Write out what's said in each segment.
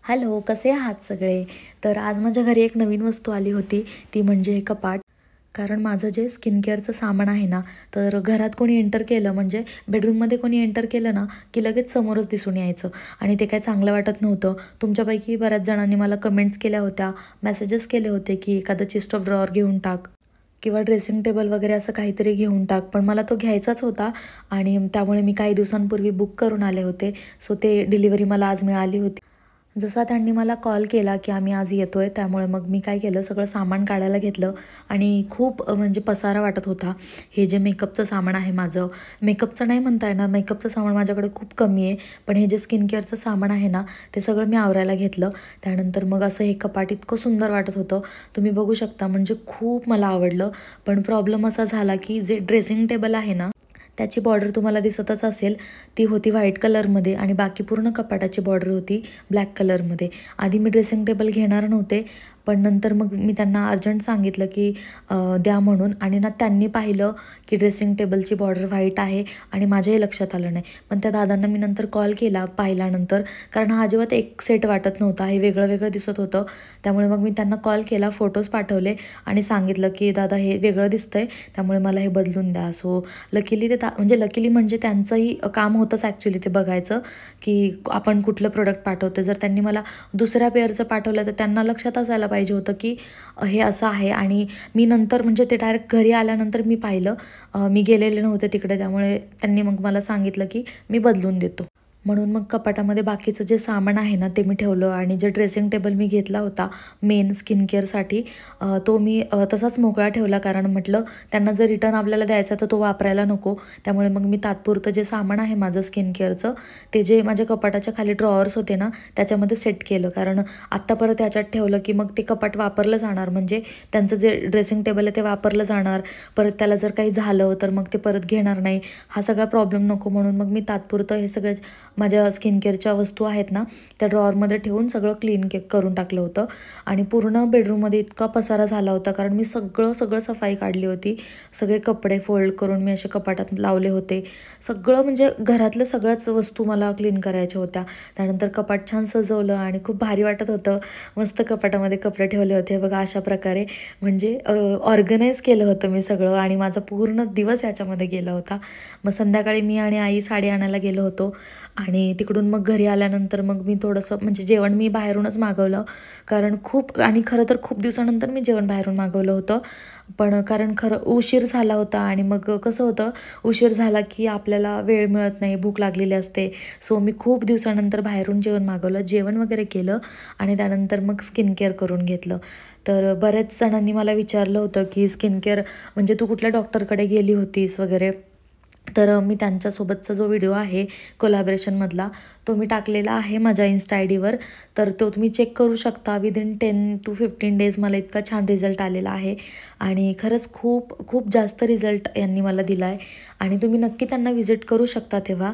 Hello, कसे आहात सगळे? तर आज माझ्या घरी एक नवीन वस्तू आली होती, ती म्हणजे हे कपाट. कारण माझं जे स्किन केअरचं सामान आहे ना, तर घरात कोणी एंटर केलं म्हणजे बेडरूममध्ये कोणी एंटर केलं ना, की लगेच समोरच दिसून यायचं आणि ते काही चांगलं वाटत नव्हतं. तुमच्यापैकी बऱ्याच जणांनी मला कमेंट्स केल्या होत्या, मेसेजेस केले होते, की एखादं चेस्ट ऑफ ड्रॉवर घेऊन टाक किंवा ड्रेसिंग टेबल वगैरे असं काहीतरी घेऊन टाक. पण मला तो घ्यायचाच होता आणि त्यामुळे मी काही दिवसांपूर्वी बुक करून आले होते. सो ते डिलिव्हरी मला आज मिळाली होती. जसा त्यांनी मला कॉल केला, की आम्ही आज येतोय, त्यामुळे मग मी काय केलं, सगळं सामान काढायला घेतलं आणि खूप म्हणजे पसारा वाटत होता. हे जे मेकअपचं सामान आहे माझं, मेकअपचं नाही म्हणता येणार, मेकअपचं सामान माझ्याकडे खूप कमी आहे. पण हे जे स्किन केअरचं सामान आहे ना, ते सगळं मी आवरायला घेतलं. त्यानंतर मग असं हे कपाट इतकं सुंदर वाटत होतं. तुम्ही बघू शकता, म्हणजे खूप मला आवडलं. पण प्रॉब्लेम असा झाला, की जे ड्रेसिंग टेबल आहे ना, त्याची बॉर्डर तुम्हाला दिसतच असेल, ती होती व्हाईट कलरमध्ये आणि बाकी पूर्ण कपाटाची बॉर्डर होती ब्लॅक कलरमध्ये. आधी मी ड्रेसिंग टेबल घेणार नव्हते, पण नंतर मग मी त्यांना अर्जंट सांगितलं की द्या म्हणून. आणि ना त्यांनी पाहिलं की ड्रेसिंग टेबलची बॉर्डर व्हाईट आहे आणि माझ्याही लक्षात आलं नाही. पण त्या दादांना मी नंतर कॉल केला पाहिल्यानंतर, कारण हा अजिबात एक सेट वाटत नव्हता, हे वेगळं वेगळं दिसत होतं. त्यामुळे मग मी त्यांना कॉल केला, फोटोज पाठवले आणि सांगितलं की दादा हे वेगळं दिसतंय, त्यामुळे मला हे बदलून द्या. सो लकीली ते लकीली म्हणजे त्यांचंही काम होतंच ॲक्च्युली ते बघायचं की आपण कुठलं प्रोडक्ट पाठवतो. जर त्यांनी मला दुसऱ्या पेअरचं पाठवलं तर त्यांना लक्षात असायला पाहिजे होतं की हे असं आहे. आणि मी नंतर म्हणजे ते डायरेक्ट घरी आल्यानंतर मी पाहिलं, मी गेलेले नव्हते तिकडे, त्यामुळे त्यांनी मग मला सांगितलं की मी बदलून देतो. म्हणून मग कपाटामध्ये बाकीचं जे सामान आहे ना, ते मी ठेवलं आणि जे ड्रेसिंग टेबल मी घेतला होता मेन स्किन केअरसाठी, तो मी तसाच मोकळा ठेवला. कारण म्हटलं त्यांना जर रिटर्न आपल्याला द्यायचा तर तो वापरायला नको. त्यामुळे मग मी तात्पुरतं जे सामान आहे माझं स्किन केअरचं, ते जे माझ्या कपाटाच्या खाली ड्रॉवर्स होते ना, त्याच्यामध्ये सेट केलं. कारण आत्ता परत त्याच्यात ठेवलं की मग ते कपाट वापरलं जाणार, म्हणजे त्यांचं जे ड्रेसिंग टेबल आहे ते वापरलं जाणार. परत त्याला जर काही झालं तर मग ते परत घेणार नाही, हा सगळा प्रॉब्लेम नको. म्हणून मग मी तात्पुरतं हे सगळं माझ्या स्किन केअरच्या वस्तू आहेत ना, त्या ड्रॉवरमध्ये ठेवून सगळं क्लीन करून टाकलं होतं. आणि पूर्ण बेडरूममध्ये इतका पसारा झाला होता, कारण मी सगळं सफाई काढली होती. सगळे कपडे फोल्ड करून मी असे कपाटात लावले होते. सगळं म्हणजे घरातलं सगळ्याच वस्तू मला क्लीन करायच्या होत्या. त्यानंतर कपाट छान सजवलं आणि खूप भारी वाटत होतं. मस्त कपाटामध्ये कपडे ठेवले होते बघा अशा प्रकारे, म्हणजे ऑर्गनाईज केलं होतं मी सगळं आणि माझा पूर्ण दिवस याच्यामध्ये गेला होता. मग संध्याकाळी मी आणि आई साडी आणायला गेलो होतो आणि तिकडून मग घरी आल्यानंतर मग मी थोडंसं म्हणजे जेवण मी बाहेरूनच मागवलं. कारण खरं तर खूप दिवसानंतर मी जेवण बाहेरून मागवलं होतं. पण कारण खरं उशीर झाला होता आणि मग कसं होतं, उशीर झाला की आपल्याला वेळ मिळत नाही, भूक लागलेली असते. सो मी खूप दिवसानंतर बाहेरून जेवण मागवलं, जेवण वगैरे केलं आणि त्यानंतर मग स्किन केअर करून घेतलं. तर बऱ्याच जणांनी मला विचारलं होतं की स्किन केअर म्हणजे तू कुठल्या डॉक्टरकडे गेली होतीस वगैरे. तर मी त्यांच्यासोबतचा जो व्हिडिओ आहे कोलॅबरेशनमधला, तो मी टाकलेला आहे माझ्या इन्स्टा आय डीवर. तर तो तुम्ही चेक करू शकता. विदिन 10 to 15 डेज मला इतका छान रिझल्ट आलेला आहे आणि खरंच खूप खूप जास्त रिझल्ट यांनी मला दिला आहे. आणि तुम्ही नक्की त्यांना व्हिजिट करू शकता तेव्हा,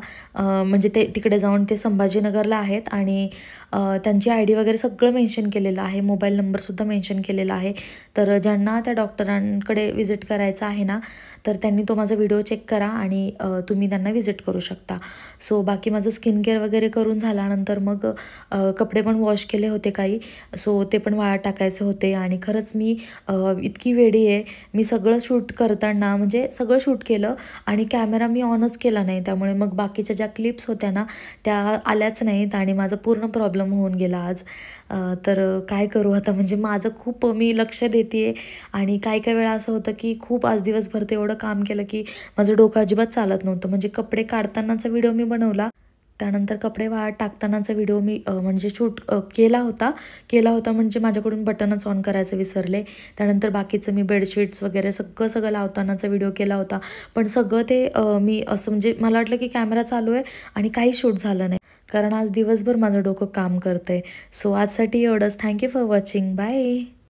म्हणजे ते तिकडे जाऊन, ते संभाजीनगरला आहेत आणि त्यांची आय डी वगैरे सगळं मेन्शन केलेलं आहे, मोबाईल नंबरसुद्धा मेन्शन केलेला आहे. तर ज्यांना त्या डॉक्टरांकडे व्हिजिट करायचं आहे ना, तर त्यांनी तो माझा व्हिडिओ चेक करा आणि तुम्ही त्यांना व्हिजिट करू शकता. सो बाकी माझं स्किन केअर वगैरे करून झाल्यानंतर मग कपडे पण वॉश केले होते काही, सो ते पण वाळत टाकायचे होते. आणि खरंच मी इतकी वेडी आहे, मी सगळं शूट करताना म्हणजे सगळं शूट केलं आणि कॅमेरा मी ऑनच केला नाही. त्यामुळे मग बाकीच्या ज्या क्लिप्स होत्या ना, त्या आल्याच नाहीत आणि माझा पूर्ण प्रॉब्लेम होऊन गेला आज. तर काय करू आता, म्हणजे माझं खूप मी लक्ष देते आहे आणि काही काही वेळा असं होतं की खूप आज दिवसभर ते एवढं काम केलं की माझं डोकं अजिबात चालत नव्हतं. म्हणजे कपडे काढतानाचा व्हिडिओ मी बनवला, त्यानंतर कपडे वाळत टाकतानाचा व्हिडिओ मी म्हणजे शूट केला होता म्हणजे माझ्याकडून बटनच ऑन करायचं विसरले. त्यानंतर बाकीचं मी बेडशीट्स वगैरे सगळं लावतानाचा व्हिडिओ केला होता. पण सगळं ते मी असं म्हणजे मला वाटलं की कॅमेरा चालू आहे आणि काही शूट झालं नाही, कारण आज दिवसभर माझं डोकं काम करतंय. सो आजसाठी एवढंच. Thank you for watching. बाय.